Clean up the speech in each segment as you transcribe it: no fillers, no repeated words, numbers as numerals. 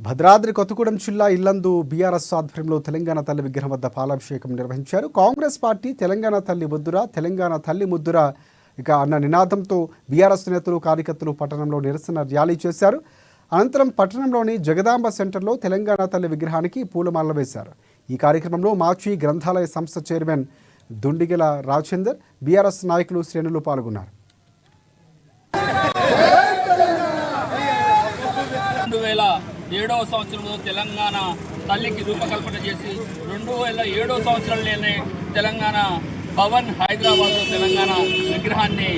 భద్రాద్రి కొత్తగూడెం జిల్లా ఇల్లందు బీఆర్ఎస్ ఆధ్వర్యంలో తెలంగాణ తల్లి విగ్రహం వద్ద పాలాభిషేకం నిర్వహించారు. కాంగ్రెస్ పార్టీ తెలంగాణ తల్లి ముద్దుర, తెలంగాణ తల్లి ముద్దుర ఇక అన్న నినాదంతో బీఆర్ఎస్ నేతలు, కార్యకర్తలు పట్టణంలో నిరసన ర్యాలీ చేశారు. అనంతరం పట్టణంలోని జగదాంబ సెంటర్లో తెలంగాణ తల్లి విగ్రహానికి పూలమాలలు వేశారు. ఈ కార్యక్రమంలో మాచి గ్రంథాలయ సంస్థ చైర్మన్ దుండిగల రాజేందర్, బీఆర్ఎస్ నాయకులు, శ్రేణులు పాల్గొన్నారు. 2007వ సంవత్సరంలో తెలంగాణ తల్లికి రూపకల్పన చేసి 2007వ సంవత్సరంలోనే తెలంగాణ భవన్ హైదరాబాద్లో తెలంగాణ విగ్రహాన్ని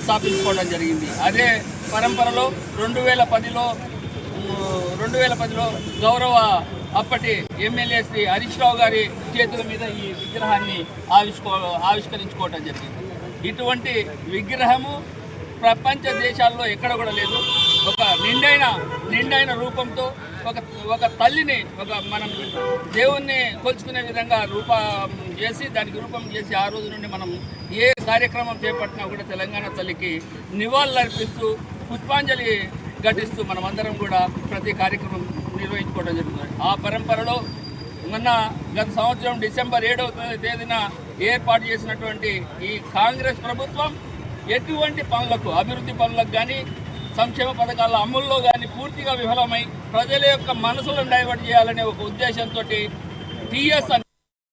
స్థాపించుకోవడం జరిగింది. అదే పరంపరలో 2010లో గౌరవ అప్పటి ఎమ్మెల్యే శ్రీ హరీష్ రావు గారి చేతుల మీద ఈ విగ్రహాన్ని ఆవిష్కరించుకోవడం జరిగింది. ఇటువంటి విగ్రహము ప్రపంచ దేశాల్లో ఎక్కడ కూడా లేదు. ఒక నిండైన రూపంతో ఒక తల్లిని మనం దేవుణ్ణి కొలుచుకునే విధంగా దానికి రూపం చేసి ఆ రోజు నుండి మనం ఏ కార్యక్రమం చేపట్టినా కూడా తెలంగాణ తల్లికి నివాళులర్పిస్తూ పుష్పాంజలి ఘటిస్తూ మనమందరం కూడా ప్రతి కార్యక్రమం నిర్వహించుకోవడం జరుగుతుంది. ఆ పరంపరలో గత సంవత్సరం డిసెంబర్ 7వ తేదీన ఏర్పాటు చేసినటువంటి ఈ కాంగ్రెస్ ప్రభుత్వం ఎటువంటి పనులకు, అభివృద్ధి పనులకు కానీ, సంక్షేమ పథకాల అమల్లో కానీ పూర్తిగా విఫలమై ప్రజల యొక్క మనసులను డైవర్ట్ చేయాలనే ఒక ఉద్దేశంతో టీఎస్